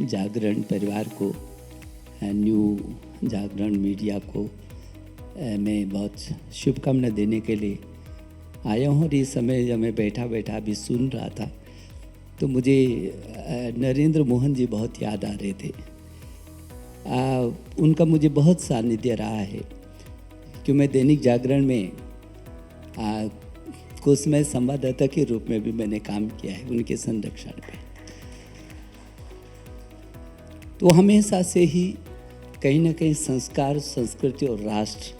जागरण परिवार को, न्यू जागरण मीडिया को मैं बहुत शुभकामना देने के लिए आया हूँ। और इस समय जब मैं बैठा बैठा अभी सुन रहा था तो मुझे नरेंद्र मोहन जी बहुत याद आ रहे थे। उनका मुझे बहुत सानिध्य रहा है कि मैं दैनिक जागरण में कुछ समय संवाददाता के रूप में भी मैंने काम किया है उनके संरक्षण पे। तो हमेशा से ही कहीं ना कहीं संस्कार, संस्कृति और राष्ट्र,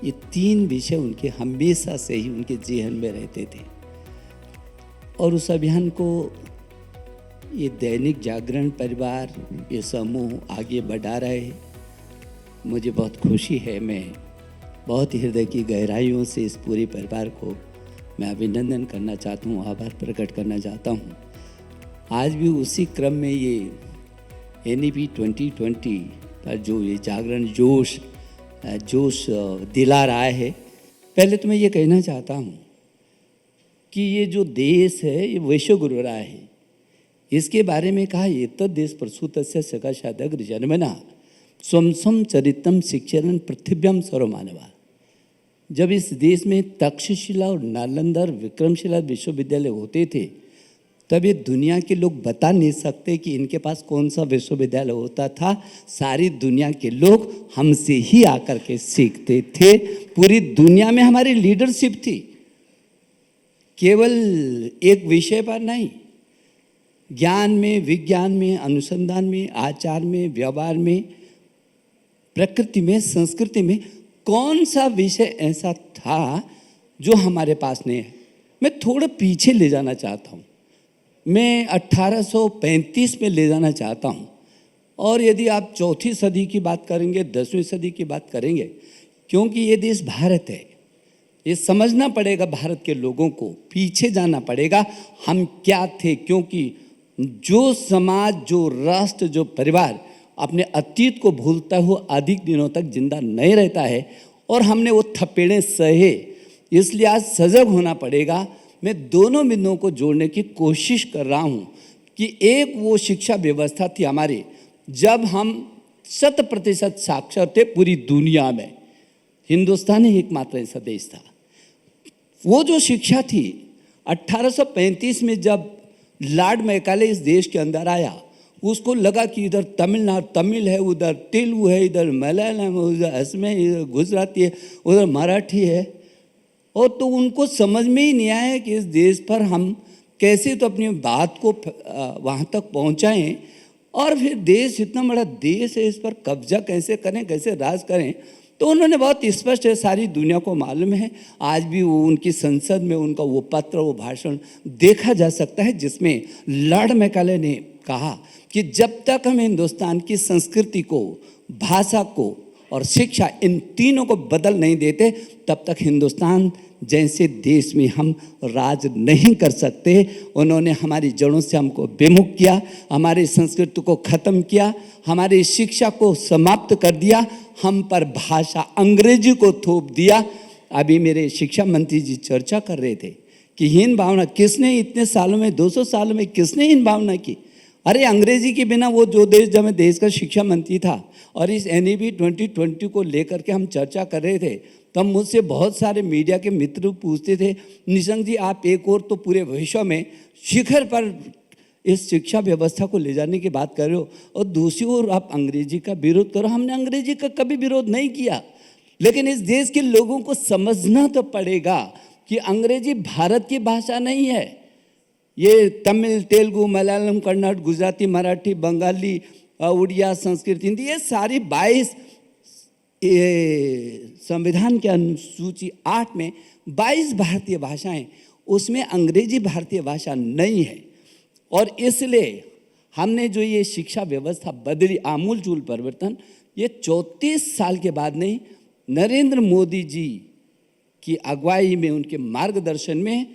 ये तीन विषय उनके हमेशा से ही उनके जीवन में रहते थे। और उस अभियान को ये दैनिक जागरण परिवार, ये समूह आगे बढ़ा रहे हैं। मुझे बहुत खुशी है। मैं बहुत हृदय की गहराइयों से इस पूरे परिवार को मैं अभिनंदन करना चाहता हूँ, आभार प्रकट करना चाहता हूँ। आज भी उसी क्रम में ये NEP 2020 पर जो ये जागरण जोश दिला रहा है। पहले तो मैं ये कहना चाहता हूँ कि ये जो देश है ये वैश्वगुरु रहा है। इसके बारे में कहा एतद् देश प्रसूतस्य सकाशादग्र जन्मना स्वम चरितम शिक्षण पृथिव्याम सर्वमानवा। जब इस देश में तक्षशिला और नालंदा और विक्रमशिला विश्वविद्यालय होते थे तब ये दुनिया के लोग बता नहीं सकते कि इनके पास कौन सा विश्वविद्यालय होता था। सारी दुनिया के लोग हमसे ही आकर के सीखते थे। पूरी दुनिया में हमारी लीडरशिप थी, केवल एक विषय पर नहीं, ज्ञान में, विज्ञान में, अनुसंधान में, आचार में, व्यवहार में, प्रकृति में, संस्कृति में। कौन सा विषय ऐसा था जो हमारे पास नहीं है? मैं थोड़ा पीछे ले जाना चाहता हूँ। मैं 1835 में ले जाना चाहता हूँ। और यदि आप चौथी सदी की बात करेंगे, 10वीं सदी की बात करेंगे, क्योंकि ये देश भारत है, ये समझना पड़ेगा भारत के लोगों को, पीछे जाना पड़ेगा हम क्या थे। क्योंकि जो समाज, जो राष्ट्र, जो परिवार अपने अतीत को भूलता हुआ अधिक दिनों तक जिंदा नहीं रहता है। और हमने वो थपेड़े सहे, इसलिए आज सजग होना पड़ेगा। मैं दोनों बिंदुओं को जोड़ने की कोशिश कर रहा हूँ कि एक वो शिक्षा व्यवस्था थी हमारी जब हम 100% साक्षर थे पूरी दुनिया में। हिंदुस्तान ही एकमात्र ऐसा देश था। वो जो शिक्षा थी 1835 में जब लॉर्ड मैकाले इस देश के अंदर आया, उसको लगा कि इधर तमिल है, उधर तेलुगु है, इधर मलयालम है, उधर असमी, इधर गुजराती है, उधर मराठी है। और तो उनको समझ में ही नहीं आया कि इस देश पर हम कैसे तो अपनी बात को वहाँ तक पहुँचाएं। और फिर देश, इतना बड़ा देश है, इस पर कब्जा कैसे करें, कैसे राज करें। तो उन्होंने बहुत स्पष्ट है, सारी दुनिया को मालूम है। आज भी वो उनकी संसद में उनका वो पत्र, वो भाषण देखा जा सकता है जिसमें लॉर्ड मैकाले ने कहा कि जब तक हम हिंदुस्तान की संस्कृति को, भाषा को और शिक्षा, इन तीनों को बदल नहीं देते तब तक हिंदुस्तान जैसे देश में हम राज नहीं कर सकते। उन्होंने हमारी जड़ों से हमको विमुख किया, हमारी संस्कृति को ख़त्म किया, हमारी शिक्षा को समाप्त कर दिया, हम पर भाषा अंग्रेजी को थोप दिया। अभी मेरे शिक्षा मंत्री जी चर्चा कर रहे थे कि हीन भावना किसने इतने सालों में, 200 सालों में किसने हीन भावना की? अरे अंग्रेजी के बिना वो जो देश, जब मैं देश का शिक्षा मंत्री था और इस NEP 2020 को लेकर के हम चर्चा कर रहे थे, तब मुझसे बहुत सारे मीडिया के मित्र पूछते थे, निशंक जी आप एक और तो पूरे विश्व में शिखर पर इस शिक्षा व्यवस्था को ले जाने की बात कर रहे हो और दूसरी ओर आप अंग्रेजी का विरोध करो। हमने अंग्रेजी का कभी विरोध नहीं किया, लेकिन इस देश के लोगों को समझना तो पड़ेगा कि अंग्रेजी भारत की भाषा नहीं है। ये तमिल, तेलुगु, मलयालम, कन्नड़, गुजराती, मराठी, बंगाली, उड़िया, संस्कृत, हिंदी, ये सारी 22 संविधान के अनुसूची 8 में 22 भारतीय भाषाएं, उसमें अंग्रेजी भारतीय भाषा नहीं है। और इसलिए हमने जो ये शिक्षा व्यवस्था बदली, आमूलचूल परिवर्तन, ये 34 साल के बाद नहीं, नरेंद्र मोदी जी की अगुवाई में, उनके मार्गदर्शन में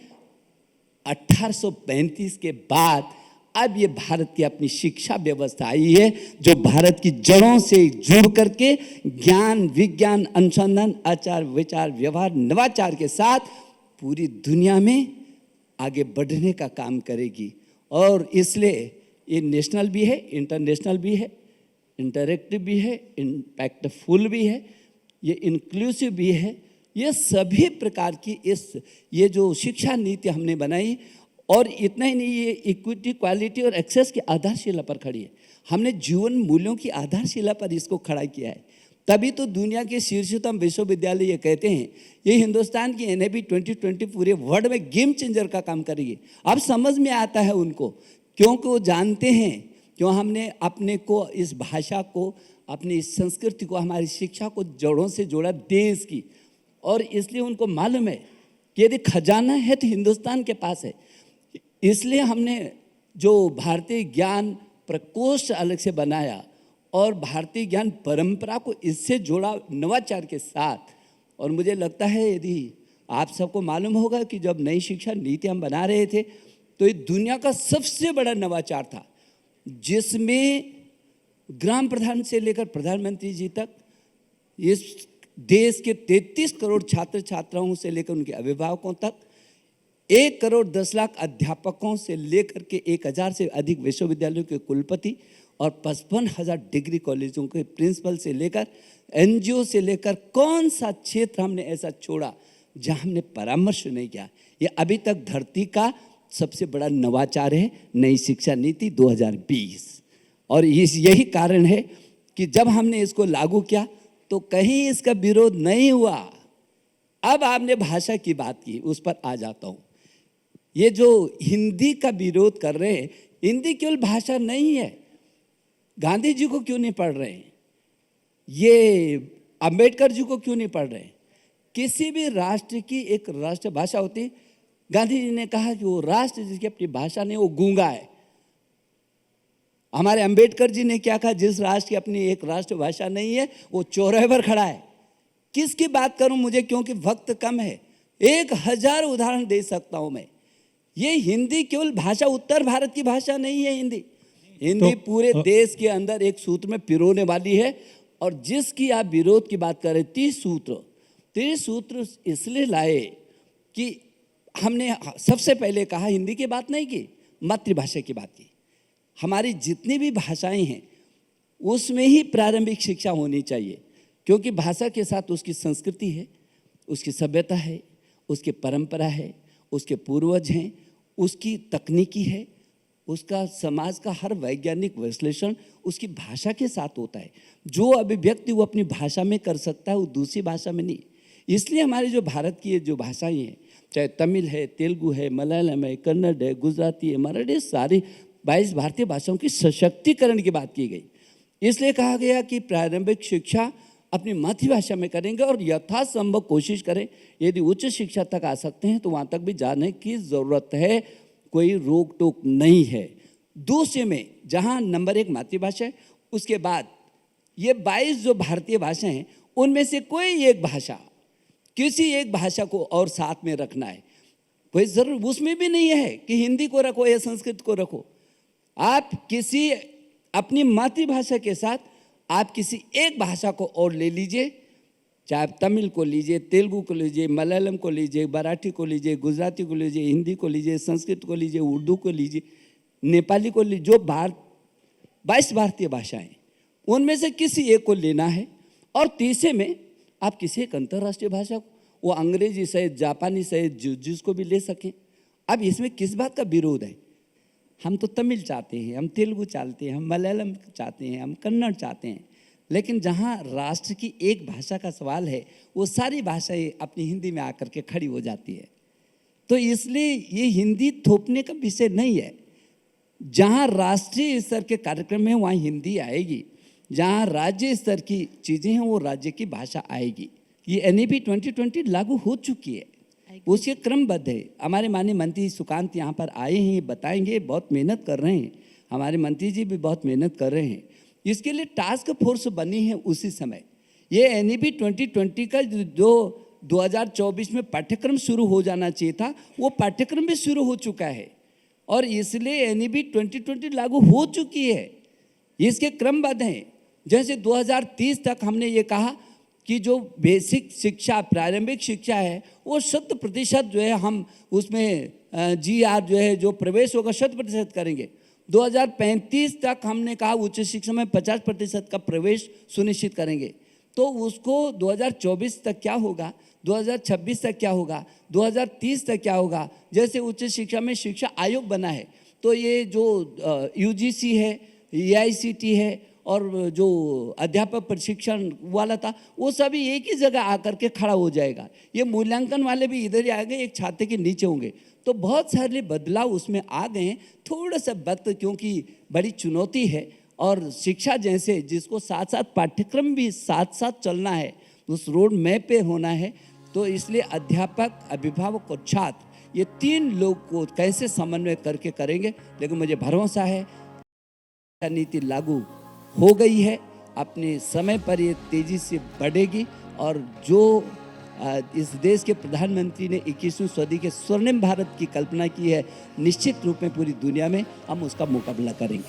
1835 के बाद अब ये भारत की अपनी शिक्षा व्यवस्था आई है जो भारत की जड़ों से जुड़ करके ज्ञान, विज्ञान, अनुसंधान, आचार, विचार, व्यवहार, नवाचार के साथ पूरी दुनिया में आगे बढ़ने का काम करेगी। और इसलिए ये नेशनल भी है, इंटरनेशनल भी है, इंटरैक्टिव भी है, इम्पैक्टफुल भी है, ये इंक्लूसिव भी है। ये सभी प्रकार की ये जो शिक्षा नीति हमने बनाई, और इतना ही नहीं, ये इक्विटी, क्वालिटी और एक्सेस की आधारशिला पर खड़ी है। हमने जीवन मूल्यों की आधारशिला पर इसको खड़ा किया है। तभी तो दुनिया के शीर्षतम विश्वविद्यालय ये कहते हैं ये हिंदुस्तान की NAP 2020 पूरे वर्ल्ड में गेम चेंजर का काम करेगी। अब समझ में आता है उनको, क्योंकि वो जानते हैं क्यों हमने अपने को, इस भाषा को, अपनी इस संस्कृति को, हमारी शिक्षा को जड़ों से जोड़ा देश की। और इसलिए उनको मालूम है कि यदि खजाना है तो हिंदुस्तान के पास है। इसलिए हमने जो भारतीय ज्ञान प्रकोष्ठ अलग से बनाया और भारतीय ज्ञान परंपरा को इससे जोड़ा नवाचार के साथ। और मुझे लगता है यदि आप सबको मालूम होगा कि जब नई शिक्षा नीति हम बना रहे थे तो ये दुनिया का सबसे बड़ा नवाचार था, जिसमें ग्राम प्रधान से लेकर प्रधानमंत्री जी तक, इस देश के 33 करोड़ छात्र छात्राओं से लेकर उनके अभिभावकों तक, 1 करोड़ 10 लाख अध्यापकों से लेकर के 1000 से अधिक विश्वविद्यालयों के कुलपति और 55,000 डिग्री कॉलेजों के प्रिंसिपल से लेकर NGO से लेकर, कौन सा क्षेत्र हमने ऐसा छोड़ा जहां हमने परामर्श नहीं किया। ये अभी तक धरती का सबसे बड़ा नवाचार है नई शिक्षा नीति 2020। और यही कारण है कि जब हमने इसको लागू किया तो कहीं इसका विरोध नहीं हुआ। अब आपने भाषा की बात की, उस पर आ जाता हूँ। ये जो हिंदी का विरोध कर रहे हैं, हिंदी केवल भाषा नहीं है। गांधी जी को क्यों नहीं पढ़ रहे हैं? ये अंबेडकर जी को क्यों नहीं पढ़ रहे हैं? किसी भी राष्ट्र की एक राष्ट्रभाषा होती। गांधी जी ने कहा कि वो राष्ट्र जिसकी अपनी भाषा नहीं, वो गूंगा है। हमारे अंबेडकर जी ने क्या कहा? जिस राष्ट्र की अपनी एक राष्ट्रभाषा नहीं है वो चौराहे पर खड़ा है। किसकी बात करूं मुझे, क्योंकि वक्त कम है, 1000 उदाहरण दे सकता हूं मैं। ये हिंदी केवल भाषा, उत्तर भारत की भाषा नहीं है हिंदी। हिंदी पूरे देश के अंदर एक सूत्र में पिरोने वाली है। और जिसकी आप विरोध की बात कर रहे, 30 सूत्र इसलिए लाए कि हमने सबसे पहले कहा हिंदी की बात नहीं की, मातृभाषा की बात की। हमारी जितनी भी भाषाएं हैं उसमें ही प्रारंभिक शिक्षा होनी चाहिए, क्योंकि भाषा के साथ उसकी संस्कृति है, उसकी सभ्यता है, उसकी परंपरा है, उसके पूर्वज हैं, उसकी तकनीकी है, उसका समाज का हर वैज्ञानिक विश्लेषण उसकी भाषा के साथ होता है। जो अभिव्यक्ति वो अपनी भाषा में कर सकता है वो दूसरी भाषा में नहीं। इसलिए हमारी जो भारत की जो भाषाएं हैं, चाहे तमिल है, तेलुगु है, मलयालम है, कन्नड़ है, गुजराती है, मराठी, सारी 22 भारतीय भाषाओं की सशक्तिकरण की बात की गई। इसलिए कहा गया कि प्रारंभिक शिक्षा अपनी मातृभाषा में करेंगे और यथासंभव कोशिश करें, यदि उच्च शिक्षा तक आ सकते हैं तो वहाँ तक भी जाने की ज़रूरत है, कोई रोक टोक नहीं है। दूसरे में जहाँ नंबर 1 मातृभाषा है, उसके बाद ये 22 जो भारतीय भाषाएं हैं उनमें से कोई एक भाषा, किसी एक भाषा को और साथ में रखना है। कोई ज़रूर उसमें भी नहीं है कि हिंदी को रखो या संस्कृत को रखो। आप किसी अपनी मातृभाषा के साथ आप किसी एक भाषा को और ले लीजिए, चाहे आप तमिल को लीजिए, तेलुगु को लीजिए, मलयालम को लीजिए, मराठी को लीजिए, गुजराती को लीजिए, हिंदी को लीजिए, संस्कृत को लीजिए, उर्दू को लीजिए, नेपाली को लीजिए, जो 22 भारतीय भाषाएं, उनमें से किसी एक को लेना है। और तीसरे में आप किसी एक अंतर्राष्ट्रीय भाषा को, वो अंग्रेजी सहित, जापानी सहित, जिसको भी ले सकें। अब इसमें किस बात का विरोध है? हम तो तमिल चाहते हैं, हम तेलुगु चाहते हैं, हम मलयालम चाहते हैं, हम कन्नड़ चाहते हैं, लेकिन जहाँ राष्ट्र की एक भाषा का सवाल है वो सारी भाषाएं अपनी हिंदी में आकर के खड़ी हो जाती है। तो इसलिए ये हिंदी थोपने का विषय नहीं है। जहाँ राष्ट्रीय स्तर के कार्यक्रम है वहाँ हिंदी आएगी, जहाँ राज्य स्तर की चीज़ें हैं वो राज्य की भाषा आएगी। ये NAP 2020 लागू हो चुकी है, उसके क्रमबद्ध है। हमारे माननीय मंत्री सुकांत यहाँ पर आए हैं, बताएंगे, बहुत मेहनत कर रहे हैं। हमारे मंत्री जी भी बहुत मेहनत कर रहे हैं। इसके लिए टास्क फोर्स बनी है उसी समय। ये NAP 2020 का जो 2024 में पाठ्यक्रम शुरू हो जाना चाहिए था, वो पाठ्यक्रम भी शुरू हो चुका है और इसलिए NAP 2020 लागू हो चुकी है। इसके क्रमबद्ध हैं। जैसे 2030 तक हमने ये कहा कि जो बेसिक शिक्षा, प्रारंभिक शिक्षा है, वो 100% जो है हम उसमें GR जो है, जो प्रवेश होगा 100% करेंगे। 2035 तक हमने कहा उच्च शिक्षा में 50% का प्रवेश सुनिश्चित करेंगे। तो उसको 2024 तक क्या होगा, 2026 तक क्या होगा, 2030 तक क्या होगा। जैसे उच्च शिक्षा में शिक्षा आयोग बना है, तो ये जो यूजीसी है, एआईसीटी है और जो अध्यापक प्रशिक्षण वाला था, वो सभी एक ही जगह आकर के खड़ा हो जाएगा। ये मूल्यांकन वाले भी इधर ही आएंगे, एक छाते के नीचे होंगे। तो बहुत सारे बदलाव उसमें आ गए हैं। थोड़ा सा वक्त, क्योंकि बड़ी चुनौती है और शिक्षा जैसे जिसको साथ साथ पाठ्यक्रम भी साथ साथ चलना है, उस रोड मैप पे होना है। तो इसलिए अध्यापक, अभिभावक और छात्र, ये तीन लोग को कैसे समन्वय करके करेंगे। लेकिन मुझे भरोसा है नीति लागू हो गई है, अपने समय पर ये तेजी से बढ़ेगी और जो इस देश के प्रधानमंत्री ने 21वीं सदी के स्वर्णिम भारत की कल्पना की है, निश्चित रूप में पूरी दुनिया में हम उसका मुकाबला करेंगे।